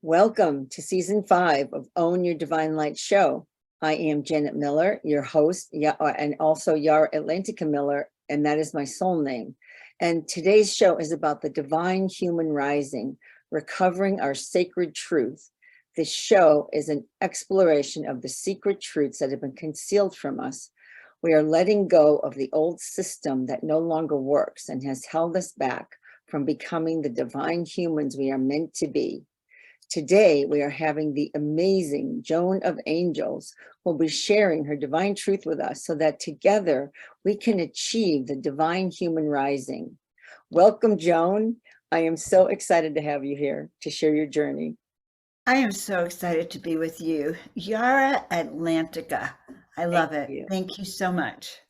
Welcome to season 5 of Own Your Divine Light show. I am Janet Miller, your host, and also Yarra Atlantica Miller, and that is my soul name. And today's show is about the divine human rising, recovering our sacred truth. This show is an exploration of the secret truths that have been concealed from us. We are letting go of the old system that no longer works and has held us back from becoming the divine humans we are meant to be. Today, we are having the amazing Joan of Angels who will be sharing her divine truth with us so that together we can achieve the divine human rising. Welcome, Joan. I am so excited to have you here to share your journey. I am so excited to be with you. Yarra Atlantica. I love it. Thank you so much.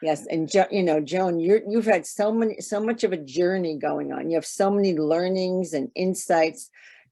Yes, and Joan, you've had so much of a journey going on. You have so many learnings and insights.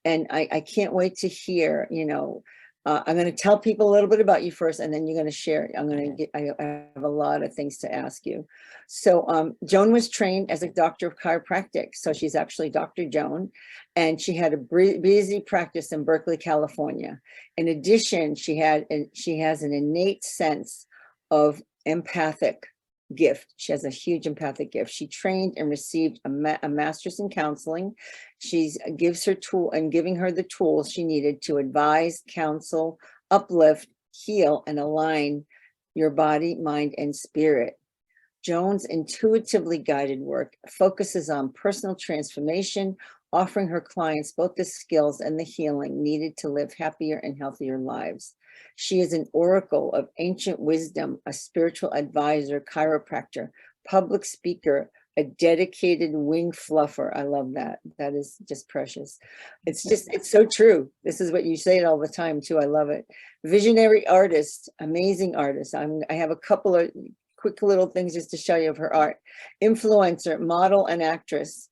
And I can't wait to hear, I'm going to tell people a little bit about you first, and then you're going to share. I have a lot of things to ask you. So Joan was trained as a doctor of chiropractic. So she's actually Dr. Joan, and she had a busy practice in Berkeley, California. In addition, she has an innate sense of empathic gift. She has a huge empathic gift. She trained and received a master's in counseling. She gives her tool and giving her the tools she needed to advise, counsel, uplift, heal, and align your body, mind, and spirit. Joan's intuitively guided work focuses on personal transformation, offering her clients both the skills and the healing needed to live happier and healthier lives. She is an oracle of ancient wisdom, a spiritual advisor, chiropractor, public speaker, a dedicated wing fluffer. I love that. That is just precious. It's so true. This is what you say it all the time too. I love it. Visionary artist, amazing artist. I have a couple of quick little things just to show you of her art. Influencer, model, and actress.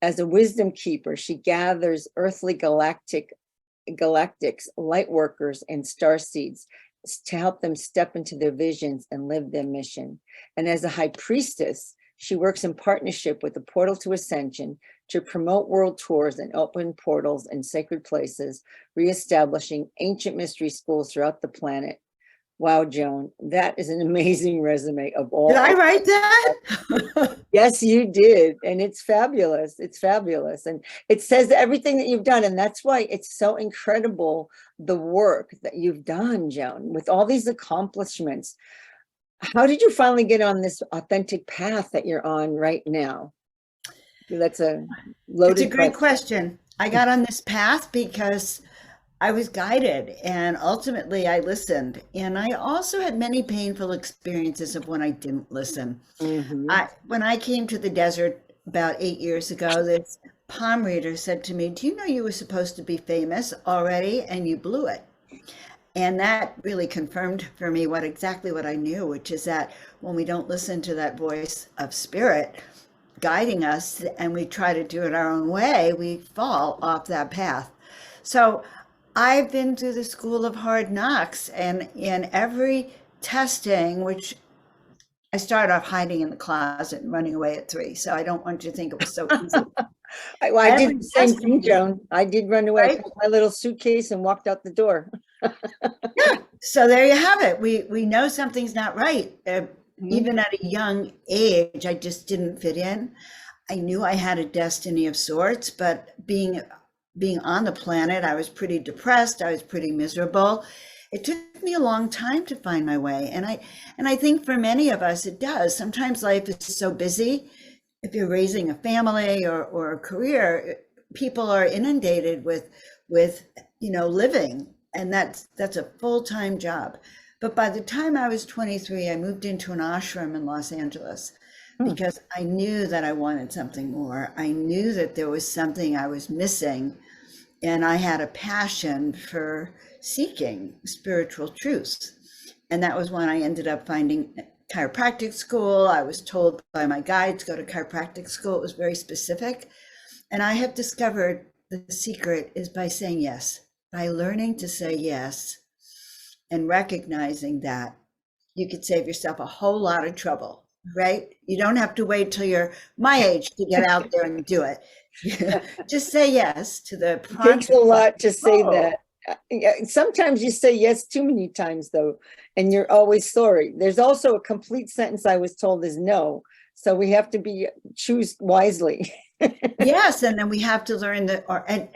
As a wisdom keeper, she gathers earthly galactics, light workers, and star seeds to help them step into their visions and live their mission. And as a high priestess, she works in partnership with the Portal to Ascension to promote world tours and open portals in sacred places, reestablishing ancient mystery schools throughout the planet. Wow, Joan, that is an amazing resume of all. Did I write that? Yes, you did. And it's fabulous. It's fabulous. And it says everything that you've done. And that's why it's so incredible, the work that you've done, Joan, with all these accomplishments. How did you finally get on this authentic path that you're on right now? That's a loaded It's a great question. I got on this path because I was guided, and ultimately I listened. And I also had many painful experiences of when I didn't listen. Mm-hmm. When I came to the desert about 8 years ago, this palm reader said to me, "Do you know you were supposed to be famous already and you blew it?" And that really confirmed for me exactly what I knew, which is that when we don't listen to that voice of spirit guiding us and we try to do it our own way, we fall off that path. So I've been through the school of hard knocks, and in every testing, which I started off hiding in the closet and running away at 3. So I don't want you to think it was so easy. I did the same thing, Joan. I did run away, right? Took my little suitcase and walked out the door. Yeah. So there you have it. We know something's not right. Even at a young age, I just didn't fit in. I knew I had a destiny of sorts, but being on the planet, I was pretty depressed. I was pretty miserable. It took me a long time to find my way. And I think for many of us, it does. Sometimes life is so busy. If you're raising a family or a career, people are inundated with living. And that's a full-time job. But by the time I was 23, I moved into an ashram in Los Angeles because I knew that I wanted something more. I knew that there was something I was missing, and I had a passion for seeking spiritual truths. And that was when I ended up finding chiropractic school. I was told by my guide to go to chiropractic school. It was very specific. And I have discovered the secret is by saying yes, by learning to say yes and recognizing that you could save yourself a whole lot of trouble right? You don't have to wait till you're my age to get out there and do it. Just say yes to the It takes prompt. a lot to say Oh, that. Yeah, sometimes you say yes too many times though, and you're always sorry. There's also a complete sentence I was told is no. So we have to choose wisely. yes, and then we have to learn that, and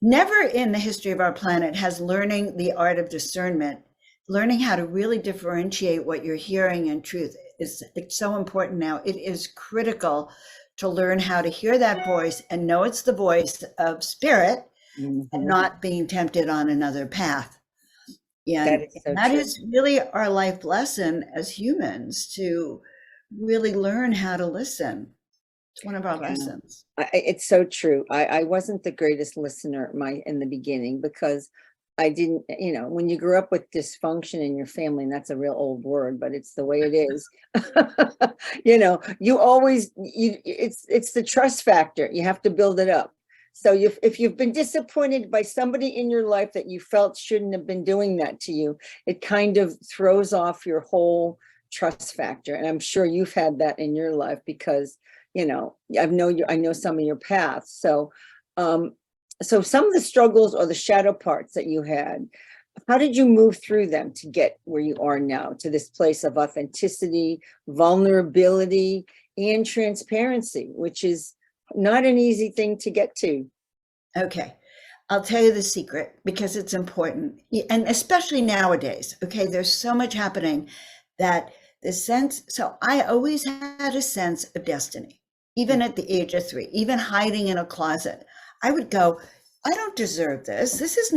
never in the history of our planet has learning the art of discernment, learning how to really differentiate what you're hearing and truth is it's so important now. It is critical to learn how to hear that voice and know it's the voice of spirit and Mhm. not being tempted on another path. That And is so that true. is really our life lesson as humans to really learn how to listen. It's one of our Yeah. lessons. It's so true. I wasn't the greatest listener in the beginning because I didn't, when you grew up with dysfunction in your family, and that's a real old word, but it's the way it is. You always it's the trust factor. You have to build it up. So if you've been disappointed by somebody in your life that you felt shouldn't have been doing that to you, it kind of throws off your whole trust factor. And I'm sure you've had that in your life because I know some of your paths. Um, so some of the struggles or the shadow parts that you had, how did you move through them to get where you are now, to this place of authenticity, vulnerability, and transparency, which is not an easy thing to get to? Okay. I'll tell you the secret because it's important. And especially nowadays, okay, there's so much happening that the sense, so I always had a sense of destiny, even at the age of 3, even hiding in a closet. I would go, I don't deserve this. This is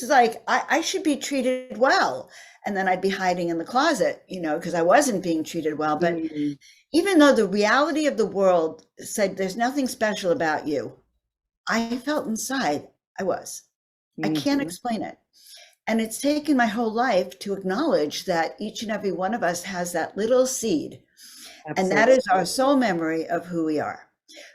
like, I should be treated well. And then I'd be hiding in the closet, because I wasn't being treated well. But Mm, even though the reality of the world said there's nothing special about you, I felt inside I was. I can't mhm. explain it. And it's taken my whole life to acknowledge that each and every one of us has that little seed. And that is our Absolutely. soul memory of who we are.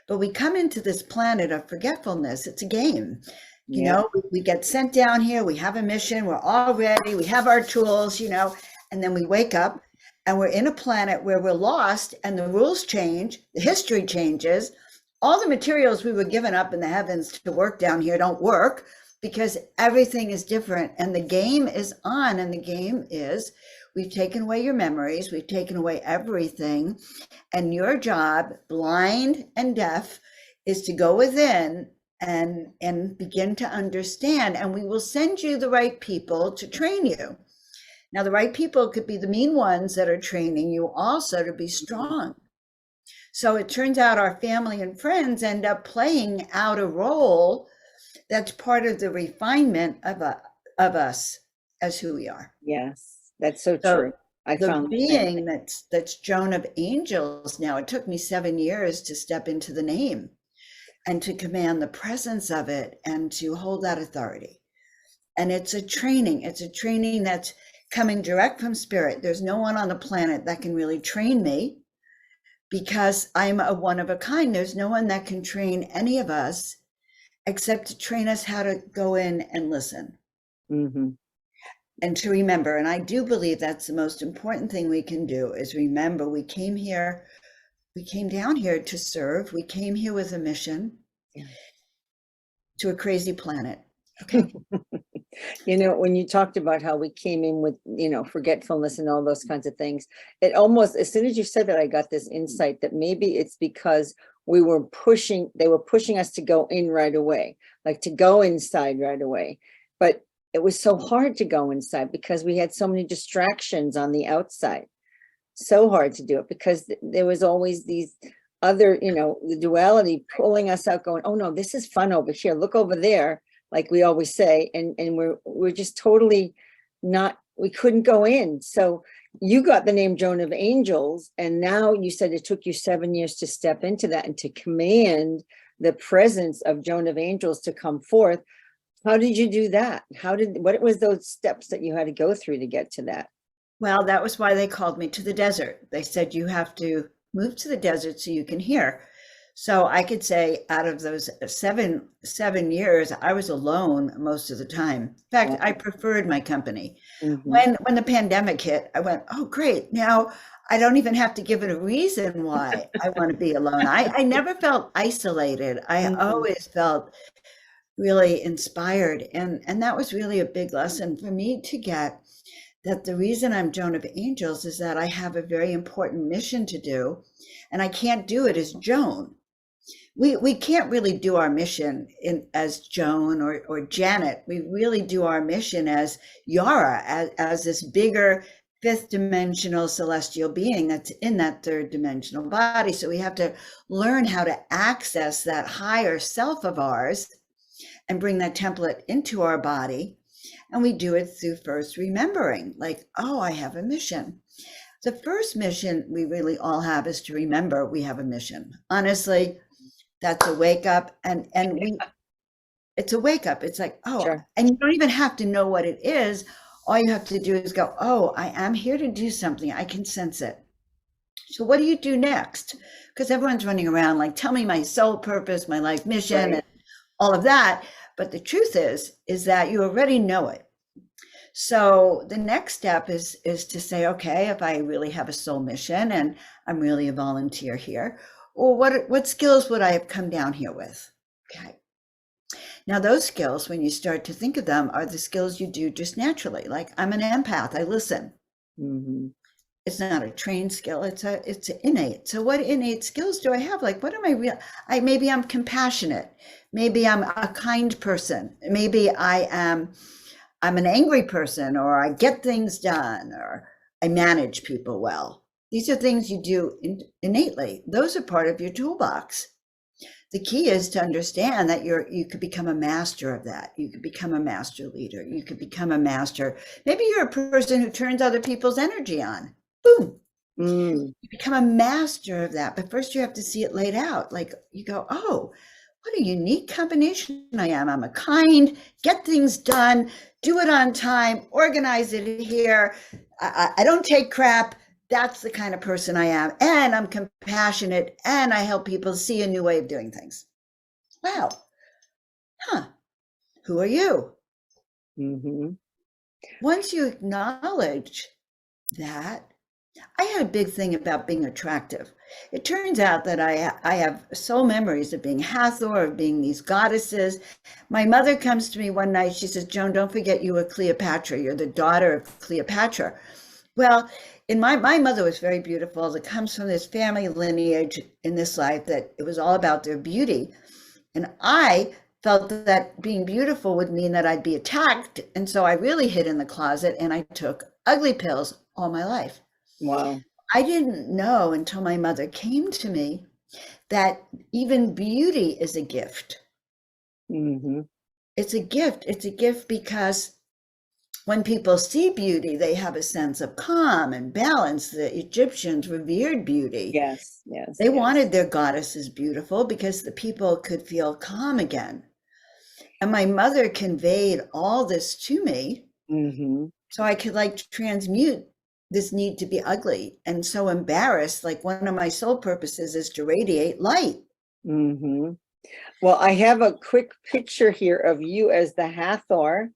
But we come into this planet of forgetfulness. It's a game. Yeah. We get sent down here, we have a mission, we're all ready, we have our tools, and then we wake up and we're in a planet where we're lost and the rules change, the history changes. All the materials we were given up in the heavens to work down here don't work because everything is different and the game is on. And the game is we've taken away your memories, we've taken away everything. And your job, blind and deaf, is to go within and begin to understand. And we will send you the right people to train you. Now, the right people could be the mean ones that are training you also to be Mhm. strong. So it turns out our family and friends end up playing out a role that's part of the refinement of us as who we are. Yes, that's so So true. I the found the same being thing. that's Joan of Angels now, it took me 7 years to step into the name and to command the presence of it and to hold that authority. And it's a training that's coming direct from spirit. There's no one on the planet that can really train me because I'm a one of a kind. There's no one that can train any of us except to train us how to go in and listen Mhm. and to remember. And I do believe that's the most important thing we can do is remember we came down here to serve. We came here with a mission Yeah. to a crazy planet. Okay. When you talked about how we came in with, forgetfulness and all those kinds of things, it almost, as soon as you said that, I got this insight that maybe it's because they were pushing us to go in right away, like to go inside right away. But it was so hard to go inside because we had so many distractions on the outside. So hard to do it because there was always these other, the duality pulling us out going, oh no, this is fun over here. Look over there, like we always say. And we're just totally we couldn't go in. So you got the name Joan of Angels. And now you said it took you 7 years to step into that and to command the presence of Joan of Angels to come forth. How did you do that? What was those steps that you had to go through to get to that? Well, that was why they called me to the desert. They said you have to move to the desert so you can hear. So I could say out of those seven years, I was alone most of the time. In fact, I preferred my company. Mm-hmm. When the pandemic hit, I went, oh, great. Now I don't even have to give it a reason why I want to be alone. I never felt isolated. I Mm-hmm. always felt really inspired. And that was really a big lesson for me to get, that the reason I'm Joan of Angels is that I have a very important mission to do, and I can't do it as Joan. We can't really do our mission as Joan or Janet. We really do our mission as Yarra, as this bigger fifth dimensional celestial being that's in that third dimensional body. So we have to learn how to access that higher self of ours and bring that template into our body. And we do it through first remembering, like, oh, I have a mission. The first mission we really all have is to remember we have a mission. Honestly, that's a wake up, and it's a wake up. It's like, oh, Sure. and you don't even have to know what it is. All you have to do is go, oh, I am here to do something. I can sense it. So what do you do next? Because everyone's running around like, tell me my soul purpose, my life mission, Right. and all of that. But the truth is that you already know it. So the next step is to say, okay, if I really have a soul mission and I'm really a volunteer here, well, what skills would I have come down here with? Okay. Now those skills, when you start to think of them, are the skills you do just naturally. Like, I'm an empath, I listen. Mm-hmm. It's not a trained skill, it's innate. So what innate skills do I have? Like, what am I real? Maybe I'm compassionate. Maybe I'm a kind person. Maybe I'm an angry person, or I get things done, or I manage people well. These are things you do innately. Those are part of your toolbox. The key is to understand that you could become a master of that. You could become a master leader. You could become a master. Maybe you're a person who turns other people's energy on. Boom. Mm. You become a master of that. But first you have to see it laid out. Like, you go, oh, what a unique combination I am. I'm a kind, get things done, do it on time, organize it here. I don't take crap. That's the kind of person I am. And I'm compassionate, and I help people see a new way of doing things. Wow. Huh. Who are you? Mm-hmm. Once you acknowledge that, I had a big thing about being attractive. It turns out that I have soul memories of being Hathor, of being these goddesses. My mother comes to me one night. She says, Joan, don't forget you were Cleopatra. You're the daughter of Cleopatra. Well, in my mother was very beautiful. It comes from this family lineage in this life that it was all about their beauty. And I felt that being beautiful would mean that I'd be attacked. And so I really hid in the closet and I took ugly pills all my life. Wow. I didn't know until my mother came to me that even beauty is a gift. Mm-hmm. It's a gift. It's a gift because when people see beauty, they have a sense of calm and balance. The Egyptians revered beauty. Yes, yes, They yes. wanted their goddesses beautiful because the people could feel calm again. And my mother conveyed all this to me Mm-hmm. so I could like transmute this need to be ugly and so embarrassed. Like, one of my sole purposes is to radiate light. Mm-hmm. Well, I have a quick picture here of you as the Hathor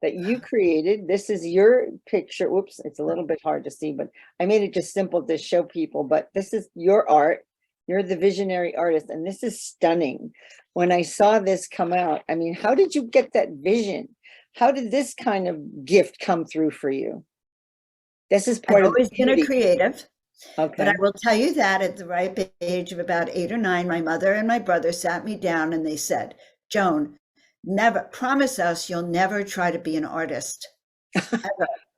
that you created. This is your picture. Whoops, it's a little bit hard to see, but I made it just simple to show people. But this is your art. You're the visionary artist, and this is stunning. When I saw this come out, I mean, how did you get that vision? How did this kind of gift come through for you? This is I've part of the always been a beauty. creative, but I Okay. will tell you that at the ripe age of about 8 or 9, my mother and my brother sat me down and they said, Joan, never promise us you'll never try to be an artist.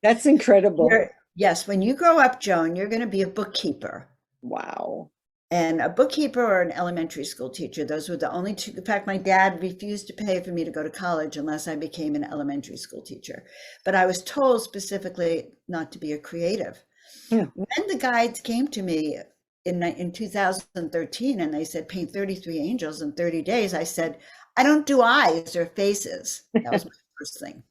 That's incredible. Yes, when you grow up, Joan, you're going to be a bookkeeper. Wow. And a bookkeeper or an elementary school teacher. Those were the only two. In fact, my dad refused to pay for me to go to college unless I became an elementary school teacher. But I was told specifically not to be a creative. Yeah. When the guides came to me in 2013 and they said, paint 33 angels in 30 days, I said, I don't do eyes or faces. That was my first thing.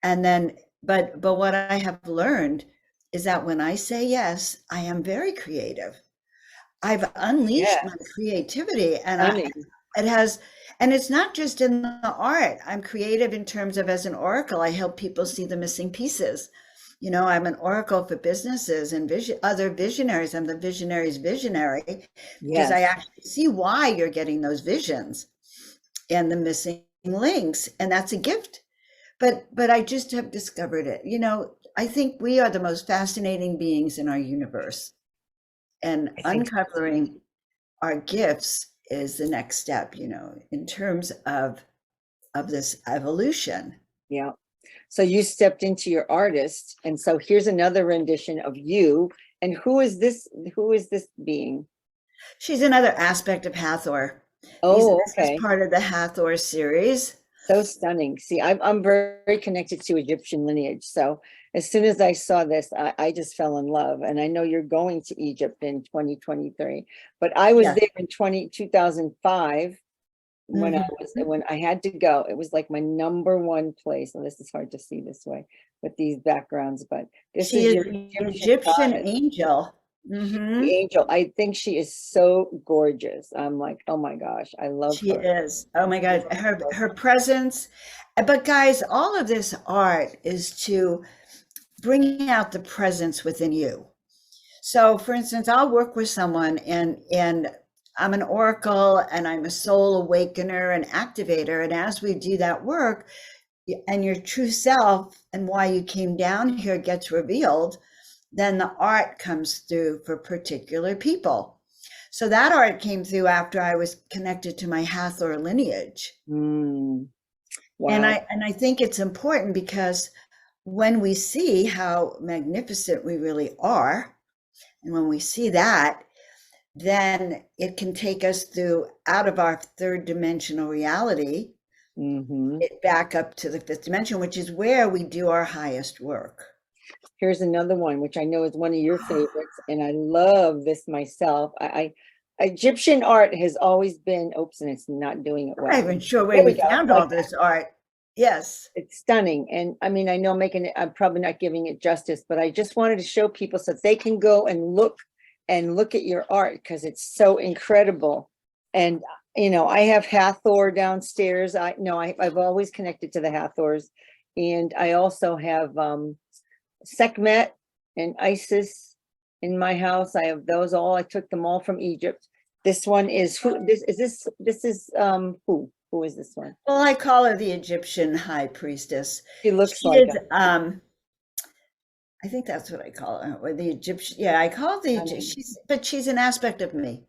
And then, but what I have learned is that when I say yes, I am very creative. I've unleashed my Yes, creativity, and stunning. it has, and it's not just in the art. I'm creative in terms of, as an oracle, I help people see the missing pieces. I'm an oracle for businesses and other visionaries. I'm the visionary's visionary because I Yes, actually see why you're getting those visions and the missing links, and that's a gift. But I just have discovered it. I think we are the most fascinating beings in our universe, and I think so too. uncovering our gifts is the next step, in terms of this evolution. Yeah. So you stepped into your artist, and so here's another rendition of you. And who is this? Who is this being? She's another aspect of Hathor. Oh, This is okay. part of the Hathor series. So stunning. See, I'm very connected to Egyptian lineage. So as soon as I saw this, I just fell in love. And I know you're going to Egypt in 2023, but I was Yes. there in 2005 Mhm. when I had to go. It was like my number one place. And this is hard to see this way with these backgrounds, but this She is is your the Egyptian Egyptian goddess, angel. the Hmm. angel. I think she is so gorgeous. I'm like, oh my gosh, I love She her. is. Oh my God, Love, love her presence. But guys, all of this art is to bring out the presence within you. So, for instance, I'll work with someone, and I'm an oracle, and I'm a soul awakener and activator. And as we do that work, and your true self and why you came down here gets revealed, then the art comes through for particular people. So that art came through after I was connected to my Hathor lineage. Mm, And wow. I think it's important because when we see how magnificent we really are, and when we see that, then it can take us through out of our third dimensional reality, Hmm. it back up to the fifth dimension, which is where we do our highest work. Here's another one, which I know is one of your favorites, and I love this myself. Egyptian art has always been, oops, and it's not doing it I'm not well. even sure where There you we go, found like all that. this art. Yes. It's stunning. And I mean, I know I'm probably not giving it justice, but I just wanted to show people so that they can go and look at your art because it's so incredible. And I have Hathor downstairs. I know I've always connected to the Hathors. And I also have Sekhmet and Isis in my house. I have those all. I took them all from Egypt. This one is who this is who? Who is this one? Well, I call her the Egyptian high priestess. She looks She like is, a I think that's what I call her, or the Egyptian. Yeah, I call it stunning. but she's an aspect of me.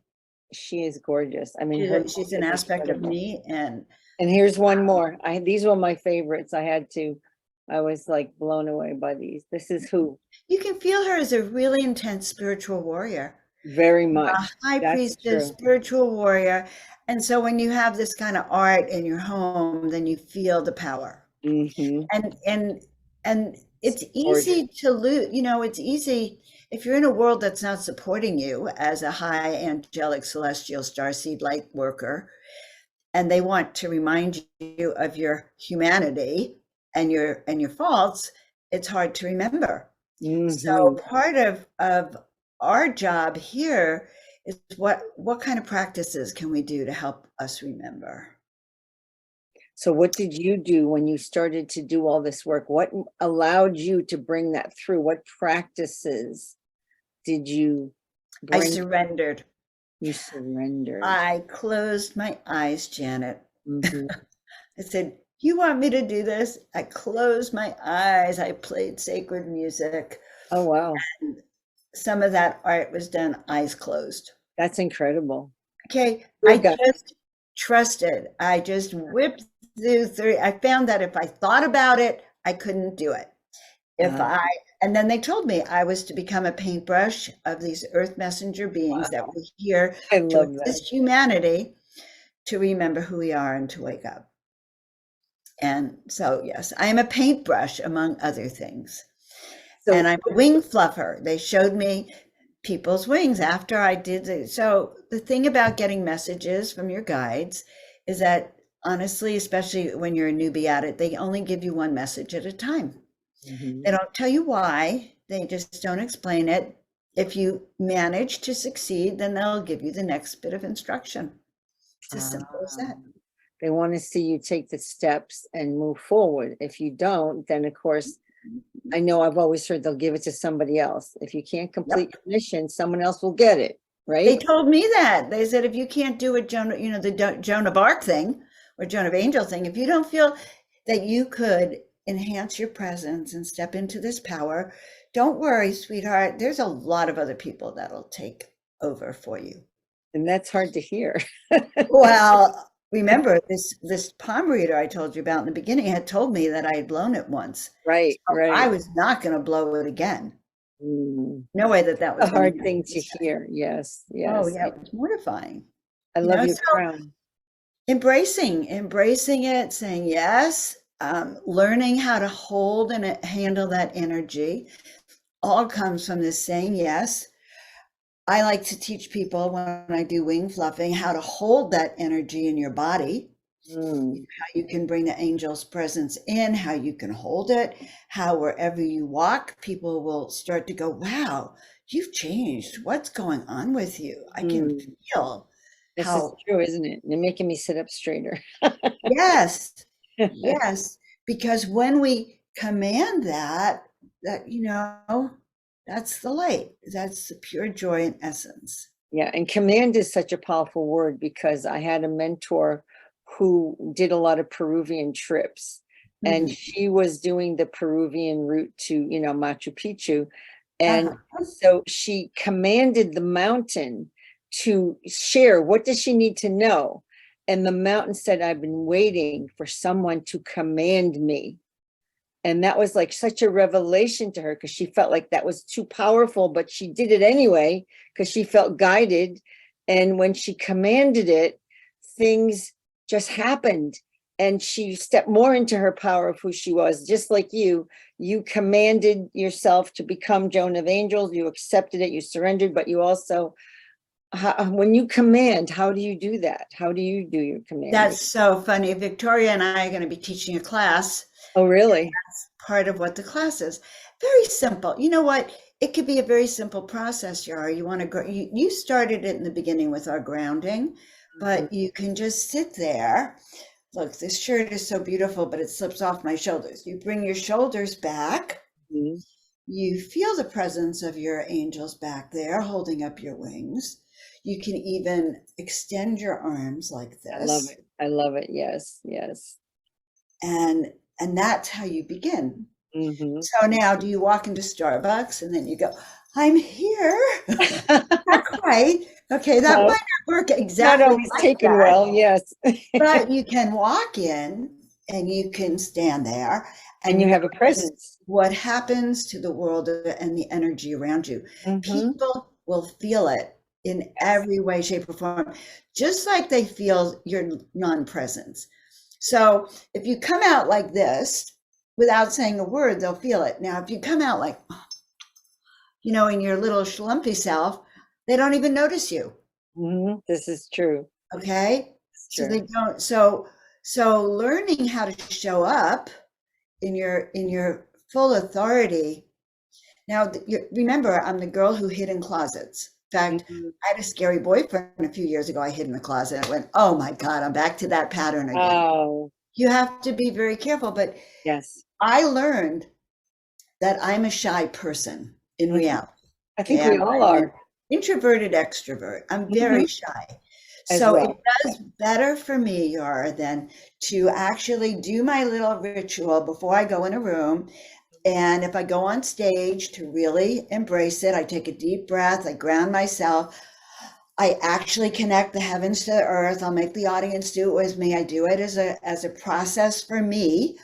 She is gorgeous. I mean, her She's look an is aspect of incredible. me, and And here's one more. These were my favorites. I was like blown away by these. This is who? you can feel her as a really intense spiritual warrior, Very a much. high That's priestess, true. spiritual warrior. And so when you have this kind of art in your home, then you feel the power. Mm-hmm. And it's Gorgeous. easy to lose, it's easy if you're in a world that's not supporting you as a high angelic celestial starseed light worker, and they want to remind you of your humanity and your faults, it's hard to remember. So Mm-hmm. part of our job here is what kind of practices can we do to help us remember? So what did you do when you started to do all this work? What allowed you to bring that through? What practices did you I bring? surrendered. You surrendered. I closed my eyes, Janet. Mm-hmm. I said, "You want me to do this?" I closed my eyes. I played sacred music. Oh, wow. Some of that art was done eyes closed. That's incredible. Okay, Your I gut. just trusted. I just whipped through. I found that if I thought about it, I couldn't do it. If Uh, I, and then they told me I was to become a paintbrush of these earth messenger beings that wow. were here I to love that. assist humanity to remember who we are and to wake up. And so, yes, I am a paintbrush among other things. And So I'm a wing fluffer. They showed me people's wings after I did it. So the thing about getting messages from your guides is that honestly, especially when you're a newbie at it, they only give you one message at a time. mhm. They don't tell you why. They just don't explain it. if you manage to succeed, then they'll give you the next bit of instruction. It's as simple as that. They want to see you take the steps and move forward. If you don't, then of course, I know I've always heard they'll give it to somebody else. If you can't complete your mission, someone else will get it, They right? told me that. They said if you can't do it, Joan, the Joan of Arc thing or Joan of Angel thing, if you don't feel that you could enhance your presence and step into this power, don't worry, sweetheart. There's a lot of other people that'll take over for you. And that's hard to hear. Well, remember this palm reader I told you about in the beginning had told me that I had blown it once. Right, So I right. was not going to blow it again. Mm. No way that A was going hard to thing happen. to hear. Yes, Oh yes. yeah, it was mortifying. I You love know, your so crown. embracing it, saying yes, learning how to hold and handle that energy, all comes from this saying yes. I like to teach people when I do wing fluffing how to hold that energy in your body, Mm. how you can bring the angel's presence in, how you can hold it, how wherever you walk, people will start to go, wow, you've changed. What's going on with you? I can Mm. feel This is how, true, isn't it? You're making me sit up straighter. yes, yes, because when we command that, that's the light. That's the pure joy in essence. Yeah, and command is such a powerful word because I had a mentor who did a lot of Peruvian trips, and Mhm. she was doing the Peruvian route to, Machu Picchu. And Uh-huh. so she commanded the mountain to share what does she need to know. And the mountain said, I've been waiting for someone to command me. And that was like such a revelation to her because she felt like that was too powerful, but she did it anyway because she felt guided. And when she commanded it, things just happened. And she stepped more into her power of who she was, just like you. You commanded yourself to become Joan of Angels. You accepted it, you surrendered, but you also, when you command, how do you do that? How do you do your commanding? That's so funny. Victoria and I are going to be teaching a class. Oh, really? That's part of what the class is. Very simple. You know what? It could be a very simple process, Yara. You want to go, you started it in the beginning with our grounding, Mhm. but you can just sit there. Look, this shirt is so beautiful, but it slips off my shoulders. You bring your shoulders back. Mhm. You feel the presence of your angels back there holding up your wings. You can even extend your arms like I love this. it. I love it. Yes, yes. And and that's how you begin. Hmm. So now do you walk into Starbucks and then you go, I'm here? Not quite. Okay, that No, might not work not exactly always like taken that. well. Yes. But you can walk in and you can stand there And and you have a notice presence. what happons to the world and the energy around you. Hmm. People will feel it in Yes. every way, shape, or form, just like they feel your non-presence. So if you come out like this without saying a word, they'll feel it. Now, if you come out like, in your little schlumpy self, they don't even notice you. This is true. Okay. It's So they true. don't, so learning how to show up in your full authority. Now, remember, I'm the girl who hid in closets. In fact, Mhm. I had a scary boyfriend a few years ago. I hid in the closet. I went, oh my God, I'm back to that pattern again. Oh, You have to be very careful. But yes. I learned that I'm a shy person in Mhm. reality. I think Okay, we I'm all an are. introverted extrovert. I'm very Mhm. shy. As So it well. does better for me, Yara, than to actually do my little ritual before I go in a room. And if I go on stage, to really embrace it, I take a deep breath, I ground myself. I actually connect the heavens to the earth. I'll make the audience do it with me. I do it as a process for me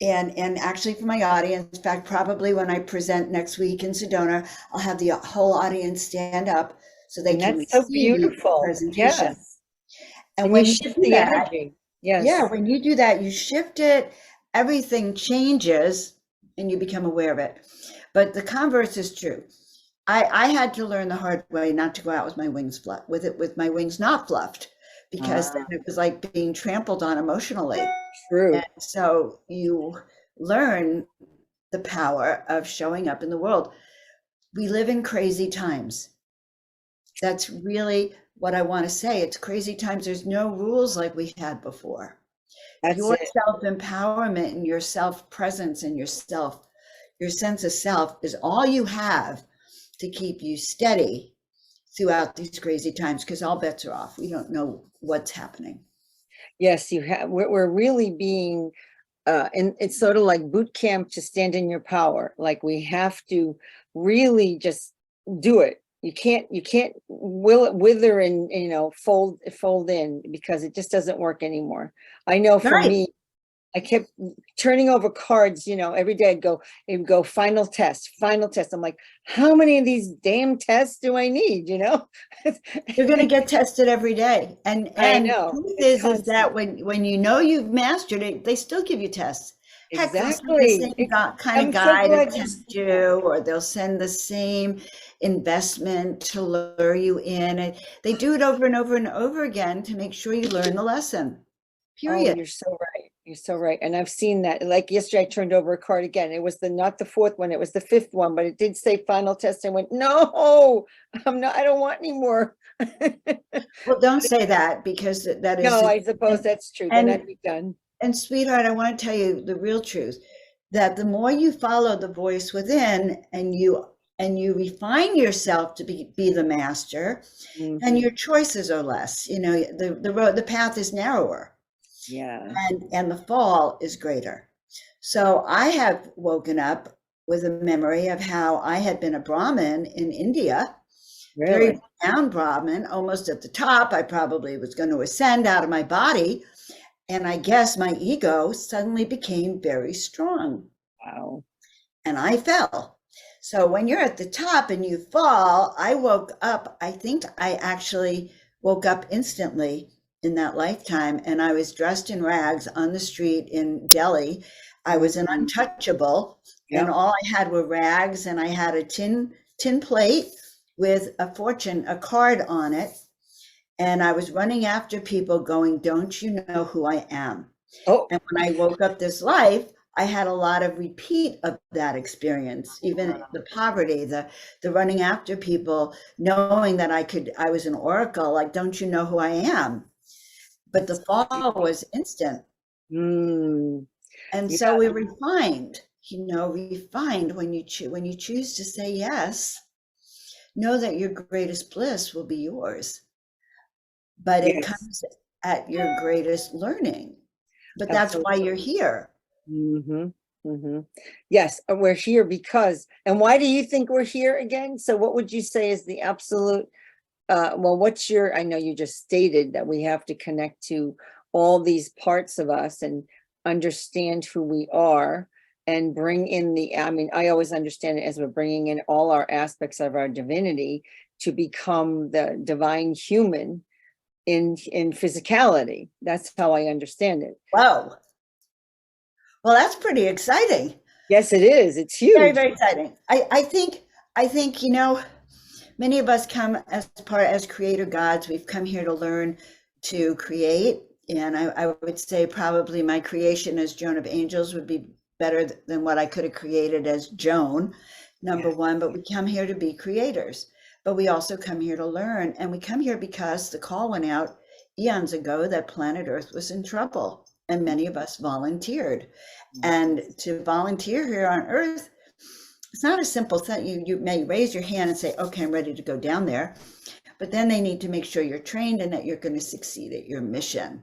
and actually for my audience. In fact, probably when I present next week in Sedona, I'll have the whole audience stand up so they And can that's so receive the beautiful. presentation. Yes. And And you when you shift do the that, energy. yeah, Yes. when you do that, you shift it, everything changes and you become aware of it. But the converse is true. I had to learn the hard way not to go out with my wings with my wings not fluffed, because then Ah, it was like being trampled on emotionally. And true. so you learn the power of showing up in the world. We live in crazy times. That's really what I want to say. It's crazy times. There's no rules like we had before. That's Your it. self-empowerment and your self-presence and your sense of self is all you have to keep you steady throughout these crazy times, because all bets are off. We don't know what's happening. Yes, you have, we're really being, and it's sort of like boot camp to stand in your power. Like we have to really just do it. You can't will it wither and, fold in, because it just doesn't work anymore. I know for Right. me, I kept turning over cards, every day it'd go final test, final test. I'm like, how many of these damn tests do I need, You're going to get tested every day. I And know, truth it's is that constant. when you know you've mastered it, they still give you tests. Heck, they'll send the Exactly. same kind of I'm so guy to glad you test said that. you, or they'll send the same investment to lure you in. And they do it over and over and over again to make sure you learn the lesson. Oh, Period. you're so right. You're so right. And I've seen that. Like yesterday, I turned over a card again. It was not the fourth one, it was the fifth one, but it did say final test. I went, no, I don't want any more. Well, don't say that, because that No, is, I suppose and that's true. Then and I'd be done. and sweetheart, I want to tell you the real truth, that the more you follow the voice within, and you refine yourself to be the master, and Mhm. your choices are less. The path is narrower, Yeah, and the fall is greater. So I have woken up with a memory of how I had been a Brahmin in India, very really. renowned Brahmin, almost at the top. I probably was going to ascend out of my body. And I guess my ego suddenly became very strong, Wow. and I fell. So when you're at the top and you fall, I woke up. I think I actually woke up instantly in that lifetime, and I was dressed in rags on the street in Delhi. I was an Mhm. untouchable, and Yep. all I had were rags, and I had a tin plate with a fortune, a card on it, and I was running after people going, "Don't you know who I am?" Oh, And when I woke up this life, I had a lot of repeat of that experience, even the poverty, the running after people, knowing that I was an oracle, like, "Don't you know who I am?" But the that's fall crazy. was instant. Mm, And yeah, so we refined when you choose to say yes, know that your greatest bliss will be yours, but it yes, comes at your greatest learning. But that's why absolutely. you're here. Hmm. Hmm. Yes, we're here because, and why do you think we're here again? So what would you say is the absolute, well, what's your, I know you just stated that we have to connect to all these parts of us and understand who we are and bring in I mean, I always understand it as we're bringing in all our aspects of our divinity to become the divine human in physicality. That's how I understand it. Whoa. Well, that's pretty exciting. Yes, it is. It's Very, huge. very exciting. I think, many of us come as creator gods. We've come here to learn to create. And I would say probably my creation as Joan of Angels would be better than what I could have created as Joan, number Yeah. one. But we come here to be creators. But we also come here to learn. And we come here because the call went out eons ago that planet Earth was in trouble. And many of us volunteered. And to volunteer here on Earth, it's not a simple thing. You may raise your hand and say, okay, I'm ready to go down there. But then they need to make sure you're trained and that you're going to succeed at your mission.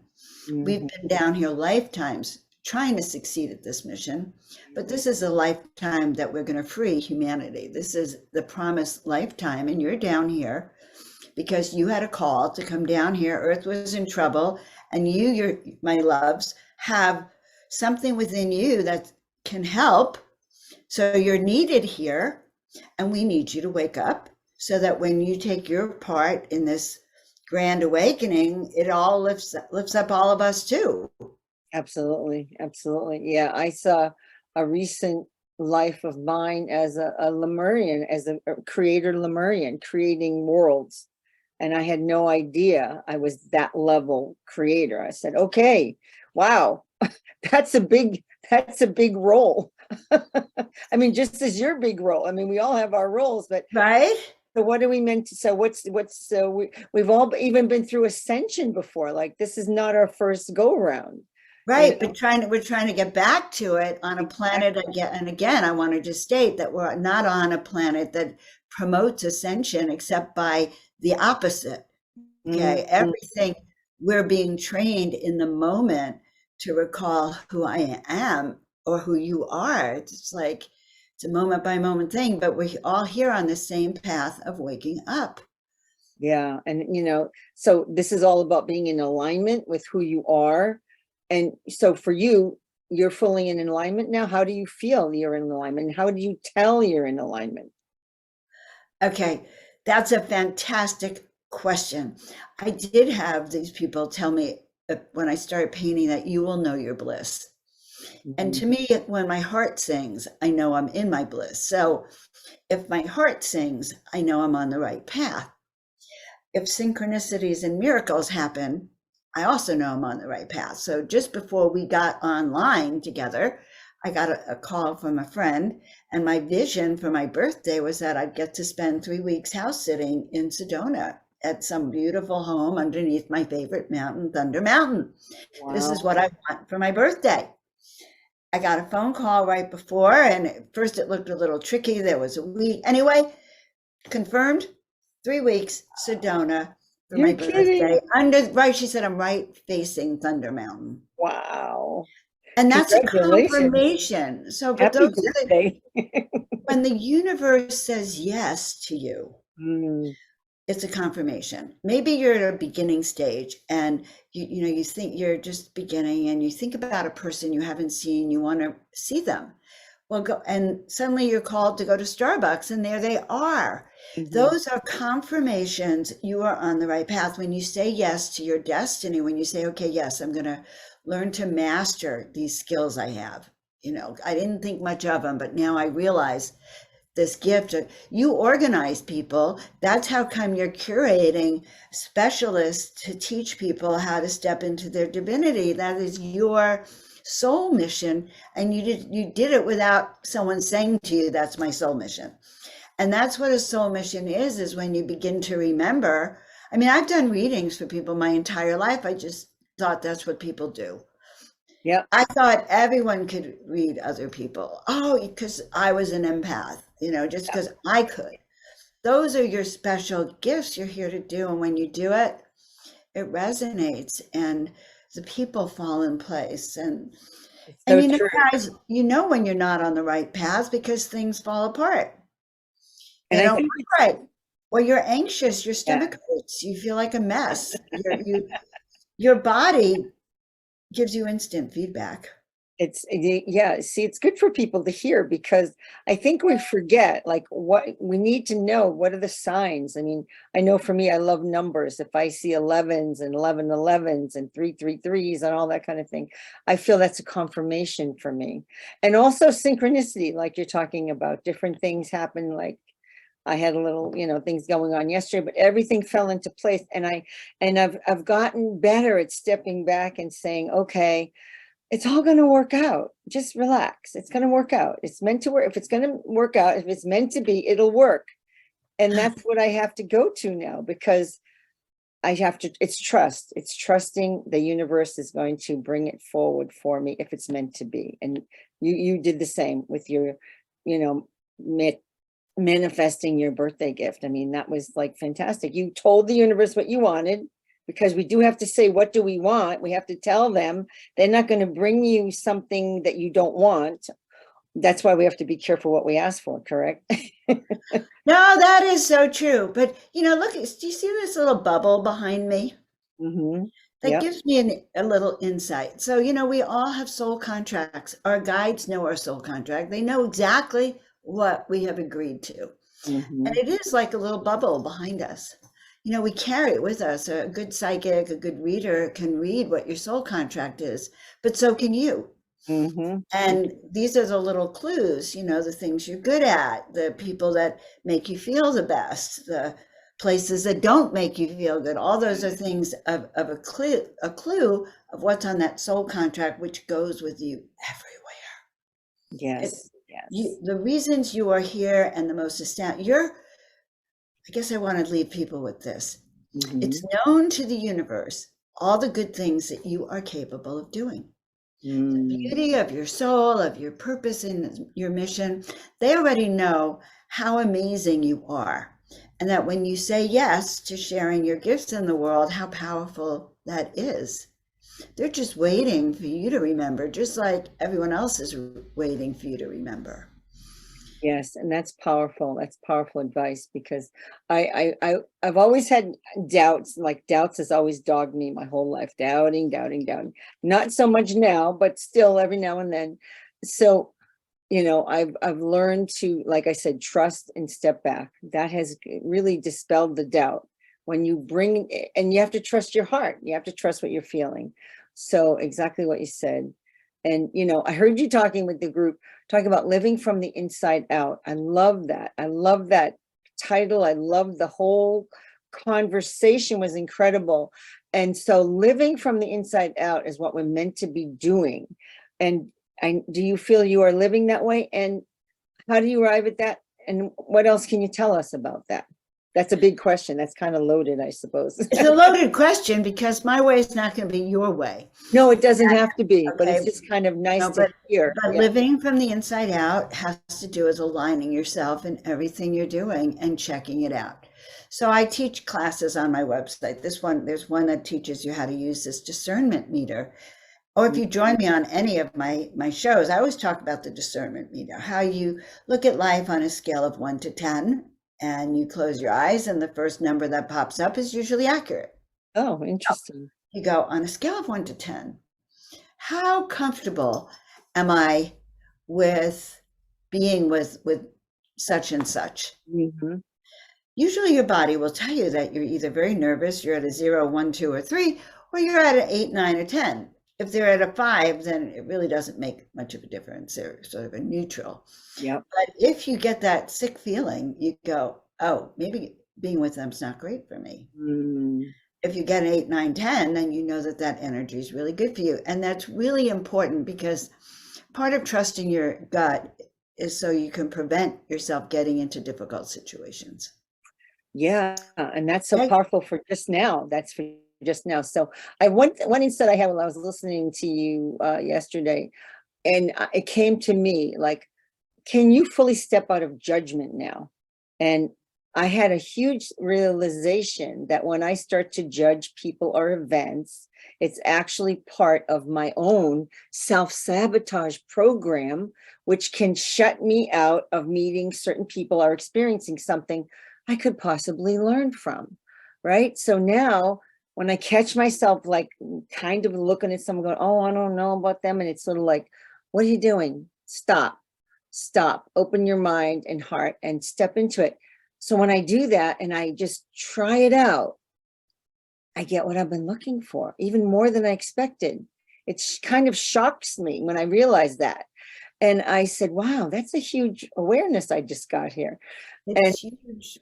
We've Mhm. been down here lifetimes trying to succeed at this mission, but this is a lifetime that we're going to free humanity. This is the promised lifetime, and you're down here because you had a call to come down here. Earth was in trouble, and my loves, have something within you that can help. So you're needed here, and we need you to wake up so that when you take your part in this grand awakening, it all lifts up all of us too. Absolutely. Absolutely. Yeah. I saw a recent life of mine as a Lemurian, as a creator Lemurian, creating worlds. And I had no idea I was that level creator. I said, okay, wow, that's a big role. I mean, just as your big role. I mean, we all have our roles, but right? so what are we meant to, so so we've all even been through ascension before. Like this is not our first go round, you Right, know? but we're trying to get back to it on a planet Exactly. again. And again, I want to just state that we're not on a planet that promotes ascension except by the opposite. Okay, Mhm. everything we're being trained in the moment to recall who I am or who you are. It's like it's a moment by moment thing, but we're all here on the same path of waking up. Yeah, and so this is all about being in alignment with who you are. And so for you, you're fully in alignment now. How do you feel you're in alignment? And how do you tell you're in alignment? Okay, that's a fantastic question. I did have these people tell me when I started painting that you will know your bliss. And Mhm. to me, when my heart sings, I know I'm in my bliss. So if my heart sings, I know I'm on the right path. If synchronicities and miracles happen, I also know I'm on the right path. So just before we got online together, I got a call from a friend, and my vision for my birthday was that I'd get to spend 3 weeks house sitting in Sedona at some beautiful home underneath my favorite mountain, Thunder Mountain. This is Wow. what I want for my birthday. I got a phone call right before, and at first it looked a little tricky. There was a week. Anyway, confirmed 3 weeks, Sedona for my You're birthday. kidding. Right, she said I'm right facing Thunder Mountain. Wow. And that's a Congratulations. confirmation. So, but Happy those are the, birthday. when the universe says yes to you, Mm, it's a confirmation. Maybe you're at a beginning stage and you think you're just beginning and you think about a person you haven't seen, you want to see them. Well, go and suddenly you're called to go to Starbucks and there they are. mhm. Those are confirmations you are on the right path. When you say yes to your destiny, when you say, okay, yes, I'm going to learn to master these skills I have. I didn't think much of them, but now I realize this gift of you organize people. That's how come you're curating specialists to teach people how to step into their divinity. That is your soul mission, and you did it without someone saying to you, that's my soul mission. And that's what a soul mission is when you begin to remember. I mean, I've done readings for people my entire life. I just thought that's what people do. Yep. I thought everyone could read other people. Oh, because I was an empath, just Yep. because I could. Those are your special gifts you're here to do. And when you do it, it resonates and the people fall in place. And It's and so true. guys, when you're not on the right path because things fall apart. And They I don't think, look right. Or you're anxious, your yeah, stomach hurts, you feel like a mess. Your body gives you instant feedback. yeah, see, it's good for people to hear because I think we forget like what we need to know. What are the signs? I mean, I know for me, I love numbers. If I see 11s and 11 11s and 3 3 3s and all that kind of thing, I feel that's a confirmation for me. And also synchronicity, like you're talking about, different things happen. Like I had a little, things going on yesterday, but everything fell into place. And I've gotten better at stepping back and saying, okay, it's all going to work out. Just relax. It's going to work out. It's meant to work. If it's going to work out, if it's meant to be, it'll work. And that's what I have to go to now because I have to, it's trust. It's trusting the universe is going to bring it forward for me if it's meant to be. And you did the same with your, you know, manifesting your birthday gift. I mean, that was like fantastic. You told the universe what you wanted because we do have to say, what do we want? We have to tell them. They're not going to bring you something that you don't want. That's why we have to be careful what we ask for, correct? No, that is so true. But look, do you see this little bubble behind me? Mm-hmm. That Yep. gives me a little insight. So, we all have soul contracts. Our guides know our soul contract. They know exactly what we have agreed to. And Mm-hmm. it is like a little bubble behind us. We carry it with us. A good psychic, a good reader can read what your soul contract is, but so can you. Mm-hmm. And these are the little clues, the things you're good at, the people that make you feel the best, the places that don't make you feel good. All those are things of a clue of what's on that soul contract, which goes with you everywhere. It, Yes, yes. the reasons you are here and the most astounding, I guess I want to leave people with this. It's Hmm. known to the universe all the good things that you are capable of doing. The Mm. beauty of your soul, of your purpose and your mission. They already know how amazing you are. And that when you say yes to sharing your gifts in the world, how powerful that is. They're just waiting for you to remember, just like everyone else is waiting for you to remember. Yes, and that's powerful. That's powerful advice because I've always had doubts. Like doubts has always dogged me my whole life. Doubting, doubting, doubting. Not so much now, but still every now and then. So, I've learned to, like I said, trust and step back. That has really dispelled the doubt. When you bring, and you have to trust your heart. You have to trust what you're feeling. So exactly what you said. And I heard you talking with the group, talking about living from the inside out. I love that. I love that title. I love the whole conversation was incredible. And so living from the inside out is what we're meant to be doing. And do you feel you are living that way? And how do you arrive at that? And what else can you tell us about that? That's a big question. That's kind of loaded, I suppose. It's a loaded question because my way is not going to be your way. No, it doesn't have to be, but it's Okay. just kind of nice No, to hear. but Yeah. living from the inside out has to do with aligning yourself in everything you're doing and checking it out. So I teach classes on my website. There's one that teaches you how to use this discernment meter. Or if you join me on any of my shows, I always talk about the discernment meter, how you look at life on a scale of 1 to 10, and you close your eyes, and the first number that pops up is usually accurate. Oh, interesting. You go, on a scale of 1 to 10, how comfortable am I with being with such and such? Mhm. Usually your body will tell you that you're either very nervous, you're at a 0, 1, 2, or 3, or you're at an 8, 9, or 10. If they're at a 5, then it really doesn't make much of a difference. They're sort of a neutral. Yep. But if you get that sick feeling, you go, oh, maybe being with them's not great for me. Mm. If you get an 8, 9, 10, then you know that that energy is really good for you. And that's really important because part of trusting your gut is so you can prevent yourself getting into difficult situations. Yeah, and that's so Okay? powerful for just now. That's for just now. So I one insight I had while I was listening to you yesterday, and it came to me like, can you fully step out of judgment now? And I had a huge realization that when I start to judge people or events, it's actually part of my own self-sabotage program, which can shut me out of meeting certain people or experiencing something I could possibly learn from. Right. So now when I catch myself like kind of looking at someone going, oh, I don't know about them. And it's sort of like, what are you doing? Stop, open your mind and heart and step into it. So when I do that and I just try it out, I get what I've been looking for, even more than I expected. It kind of shocks me when I realize that. And I said, wow, that's a huge awareness I just got here. And It's huge.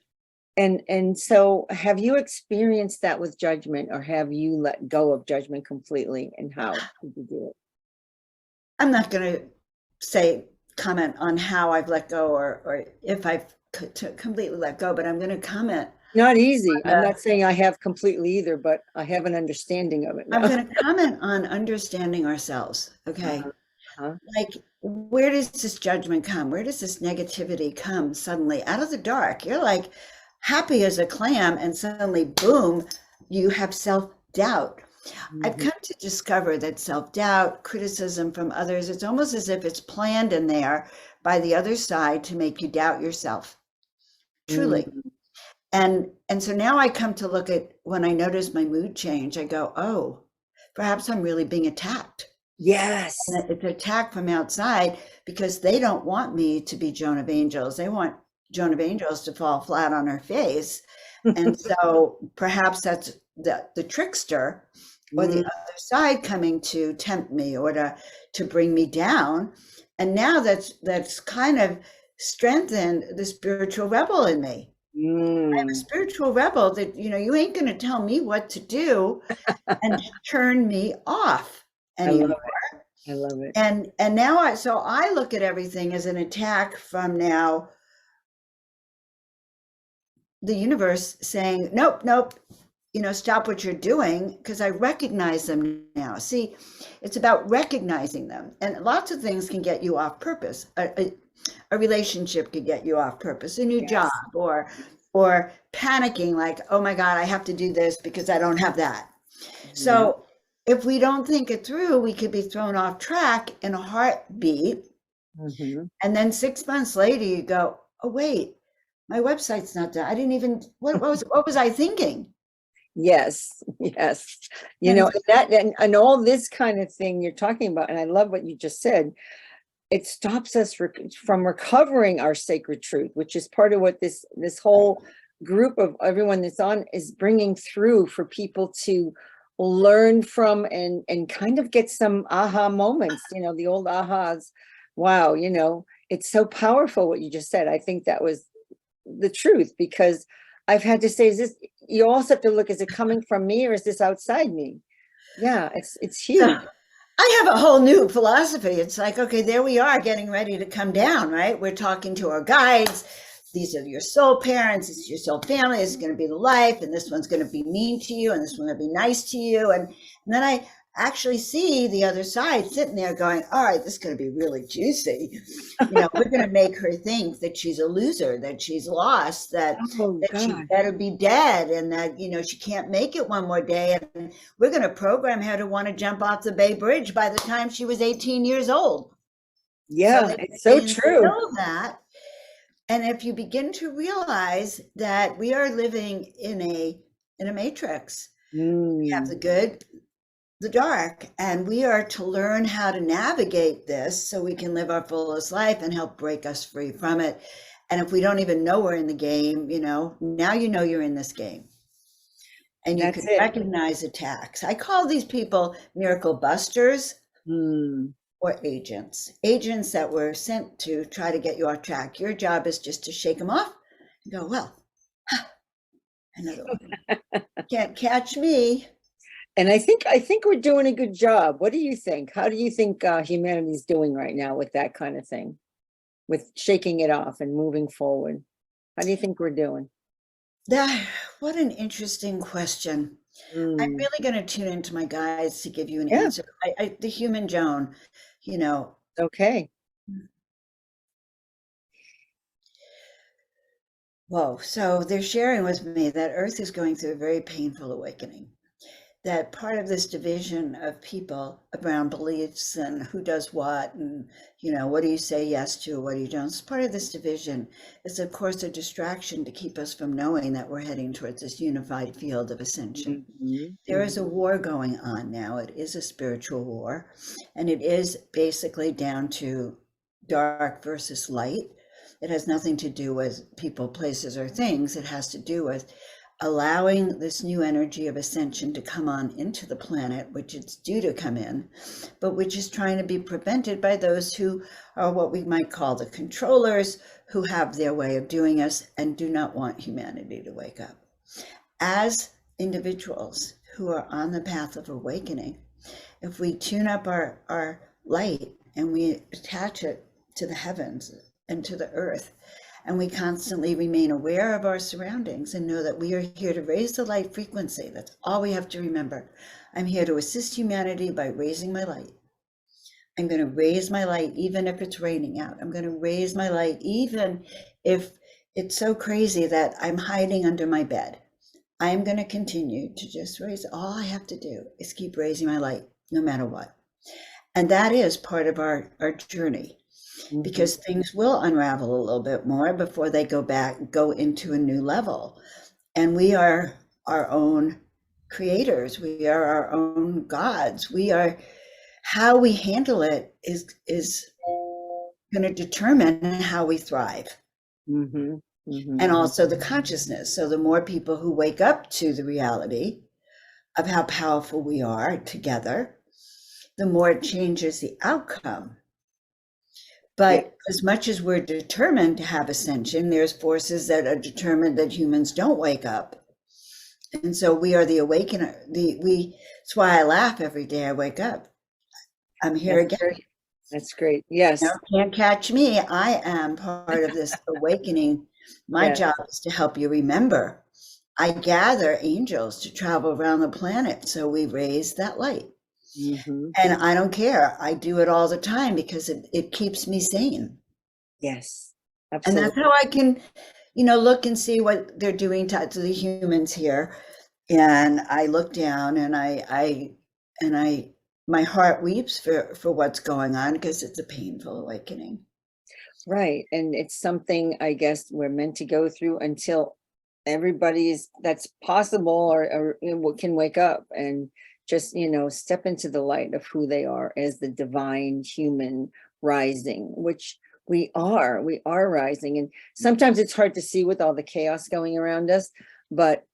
so have you experienced that with judgment, or have you let go of judgment completely, and how did you do it? I'm not going to say comment on how I've let go or if I've completely let go, but I'm going to comment. Not easy. I'm Uh, not saying I have completely either, but I have an understanding of it I'm now. going to comment on understanding ourselves. Okay. Uh-huh. Like, where does this judgment come? Where does this negativity come suddenly out of the dark? You're like happy as a clam, and suddenly, boom, you have self doubt. I've Mhm. come to discover that self doubt, criticism from others, it's almost as if it's planned in there by the other side to make you doubt yourself, truly. Mm. And so now I come to look at when I notice my mood change, I go, oh, perhaps I'm really being attacked. Yes. And it's an attack from outside because they don't want me to be Joan of Angels. They want Joan of Angels to fall flat on her face. And so perhaps that's the trickster or the Mm. other side coming to tempt me or to bring me down. And now that's kind of strengthened the spiritual rebel in me. I'm a Mm. spiritual rebel that, you ain't going to tell me what to do and turn me off I love anymore. it. I love it. And now I look at everything as an attack from now the universe saying, nope, nope, stop what you're doing, because I recognize them now. See, it's about recognizing them. And lots of things can get you off purpose. A relationship could get you off purpose, a new job, Yes. or panicking like, oh my God, I have to do this because I don't have that. Mhm. So if we don't think it through, we could be thrown off track in a heartbeat. Mhm. And then 6 months later, you go, oh, wait, my website's not done. I didn't even, what was I thinking? Yes, yes. And And that and all this kind of thing you're talking about, and I love what you just said. It stops us from recovering our sacred truth, which is part of what this whole group of everyone that's on is bringing through for people to learn from and kind of get some aha moments, the old ahas. Wow, it's so powerful what you just said. I think that was the truth, because I've had to say, you also have to look, is it coming from me or is this outside me? Yeah, it's so huge. I have a whole new philosophy. It's like, okay, there we are getting ready to come down, right? We're talking to our guides. These are your soul parents. It's your soul family. It's going to be the life. And this one's going to be mean to you. And this one's going to be nice to you. And then I actually see the other side sitting there going, all right, this is going to be really juicy. We're going to make her think that she's a loser, that she's lost, that Oh she God. better be dead, and that, she can't make it one more day. And we're going to program her to want to jump off the Bay Bridge by the time she was 18 years old. So Yeah, it's they so true. instill that. And if you begin to realize that we are living in a matrix, we have the Mm, good, the dark, and we are to learn how to navigate this so we can live our fullest life and help break us free from it. And if we don't even know we're in the game, now you're in this game. And you that's can it. recognize attacks. I call these people miracle busters Mm. or agents that were sent to try to get you off track. Your job is just to shake them off and go, well, another one. Can't catch me. And I think we're doing a good job. What do you think? How do you think humanity's doing right now with that kind of thing, with shaking it off and moving forward? How do you think we're doing? What an interesting question. I'm Mm. really going to tune into my guides to give you an Yeah. answer. The human Joan, you know, Okay. whoa. So they're sharing with me that Earth is going through a very painful awakening. That part of this division of people around beliefs and who does what, and what do you say yes to, what do you don't, it's part of this division. It's of course a distraction to keep us from knowing that we're heading towards this unified field of ascension. Mhm, There is a mhm. war going on now. It is a spiritual war, and it is basically down to dark versus light. It has nothing to do with people, places, or things. It has to do with allowing this new energy of ascension to come on into the planet, which it's due to come in, but which is trying to be prevented by those who are what we might call the controllers, who have their way of doing us and do not want humanity to wake up. As individuals who are on the path of awakening, if we tune up our light and we attach it to the heavens and to the earth, and we constantly remain aware of our surroundings and know that we are here to raise the light frequency. That's all we have to remember. I'm here to assist humanity by raising my light. I'm going to raise my light even if it's raining out. I'm going to raise my light even if it's so crazy that I'm hiding under my bed. I'm going to continue to just raise. All I have to do is keep raising my light no matter what. And that is part of our journey, Mhm. because things will unravel a little bit more before they go into a new level. And we are our own creators. We are our own gods. How we handle it is going to determine how we thrive. Mhm, And mhm. also the consciousness. So the more people who wake up to the reality of how powerful we are together, the more it changes the outcome. Yeah. But as much as we're determined to have ascension, there's forces that are determined that humans don't wake up. And so we are the awakener. That's why I laugh every day I wake up. I'm here That's again. great. That's great. No, Yes. can't catch me. I am part of this awakening. My Yes. job is to help you remember. I gather angels to travel around the planet, so we raise that light. Hmm. And I don't care. I do it all the time because it keeps me sane. Yes. And that's Absolutely. how I can, look and see what they're doing to the humans here. And I look down and I my heart weeps for what's going on because it's a painful awakening. Right. And it's something I guess we're meant to go through until everybody's that's possible or can wake up and just, step into the light of who they are as the divine human rising, which we are rising. And sometimes it's hard to see with all the chaos going around us, but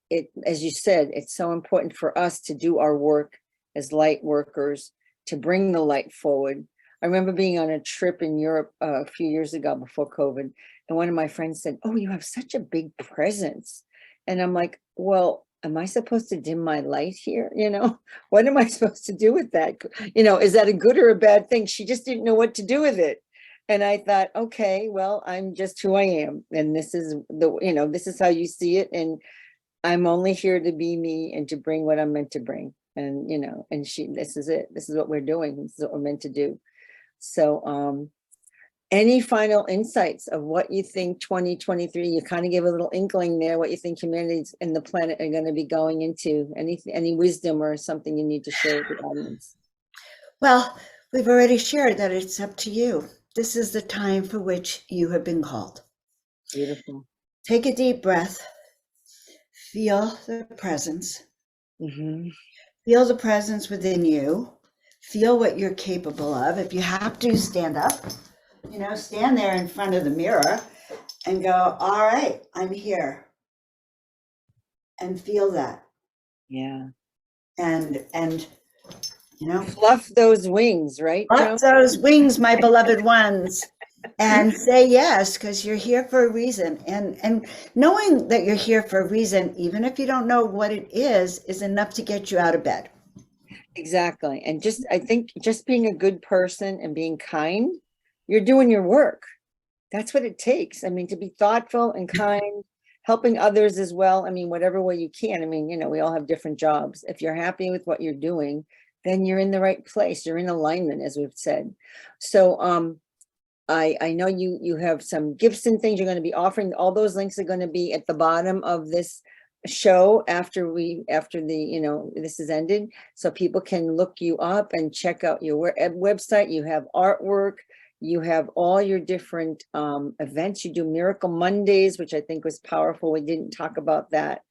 as you said, it's so important for us to do our work as light workers, to bring the light forward. I remember being on a trip in Europe a few years ago before COVID, and one of my friends said, "Oh, you have such a big presence." And I'm like, "Well, am I supposed to dim my light here? What am I supposed to do with that? Is that a good or a bad thing?" She just didn't know what to do with it. And I thought, okay, well, I'm just who I am. And this is how you see it. And I'm only here to be me and to bring what I'm meant to bring. And this is it. This is what we're doing. This is what we're meant to do. So, any final insights of what you think 2023, you kind of gave a little inkling there, what you think humanity and the planet are going to be going into, any wisdom or something you need to share with the audience? Well, we've already shared that it's up to you. This is the time for which you have been called. Beautiful. Take a deep breath. Feel the presence. Hmm. Feel the presence within you. Feel what you're capable of. If you have to, stand up. Stand there in front of the mirror and go, all right, I'm here. And feel that. Yeah. And Fluff those wings, right, Joan? up those wings, my beloved ones, and say yes, because you're here for a reason. And knowing that you're here for a reason, even if you don't know what it is enough to get you out of bed. Exactly. And I think just being a good person and being kind, you're doing your work. That's what it takes. I mean, to be thoughtful and kind, helping others as well. I mean, whatever way you can. I mean, we all have different jobs. If you're happy with what you're doing, then you're in the right place. You're in alignment, as we've said. So, I know you have some gifts and things you're going to be offering. All those links are going to be at the bottom of this show after this is ended, so people can look you up and check out your website. You have artwork, you have all your different events. You do Miracle Mondays, which I think was powerful. We didn't talk about that.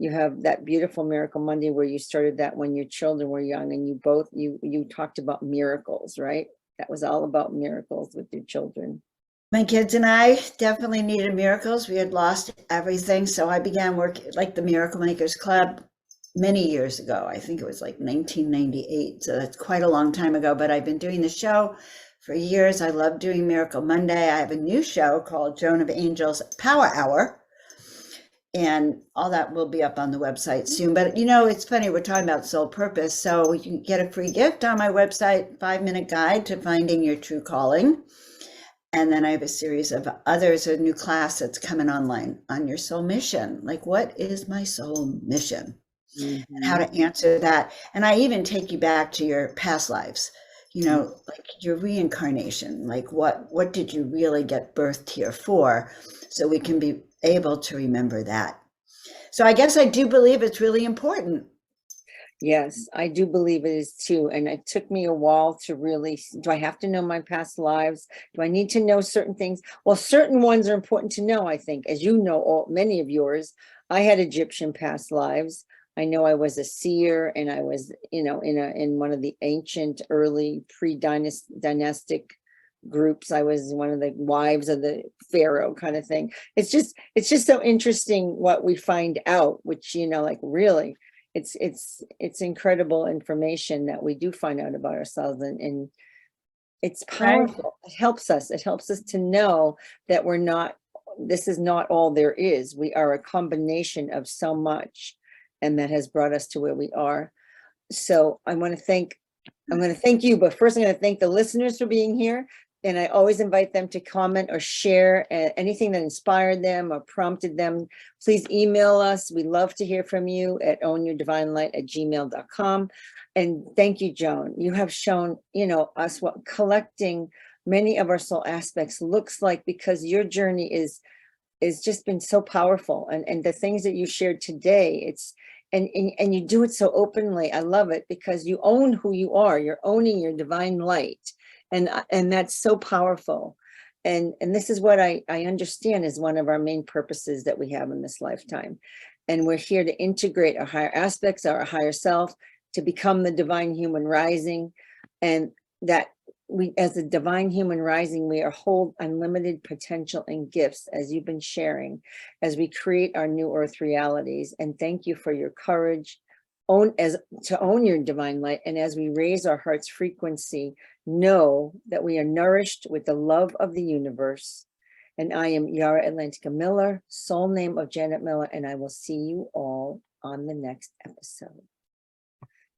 You have that beautiful Miracle Monday where you started that when your children were young, and you talked about miracles, right? That was all about miracles with your children. My kids and I definitely needed miracles. We had lost everything. So I began work like the Miracle Makers Club many years ago. I think it was like 1998. So that's quite a long time ago, but I've been doing the show for years. I love doing Miracle Monday. I have a new show called Joan of Angels Power Hour. And all that will be up on the website soon. But it's funny, we're talking about soul purpose. So you can get a free gift on my website, 5-minute guide to finding your true calling. And then I have a series of others, a new class that's coming online on your soul mission. Like, what is my soul mission? And how to answer that. And I even take you back to your past lives, like your reincarnation. Like, what did you really get birthed here for? So we can be able to remember that. So I guess I do believe it's really important. Yes, I do believe it is too. And it took me a while to really, do I have to know my past lives? Do I need to know certain things? Well, certain ones are important to know, I think. As you know, many of yours, I had Egyptian past lives. I know I was a seer, and I was, in one of the ancient early pre-dynastic groups. I was one of the wives of the pharaoh kind of thing. It's just so interesting what we find out, which, like really, it's incredible information that we do find out about ourselves, and it's Right. powerful. It helps us to know that this is not all there is. We are a combination of so much, and that has brought us to where we are. So I want to thank I'm going to thank you, but first I'm going to thank the listeners for being here. And I always invite them to comment or share anything that inspired them or prompted them. Please email us. We love to hear from you at ownyourdivinelight@gmail.com. And thank you, Joan. You have shown, us what collecting many of our soul aspects looks like, because your journey is just been so powerful, and the things that you shared today, and you do it so openly. I love it, because you own who you are. You're owning your divine light, and that's so powerful. And this is what I understand is one of our main purposes that we have in this lifetime. And we're here to integrate our higher aspects, our higher self, to become the divine human rising. And that we, as a divine human rising, we are hold unlimited potential and gifts, as you've been sharing, as we create our new earth realities. And thank you for your courage to own your divine light. And as we raise our heart's frequency, know that we are nourished with the love of the universe. And I am Yarra Atlantica Miller, soul name of Janet Miller, and I will see you all on the next episode.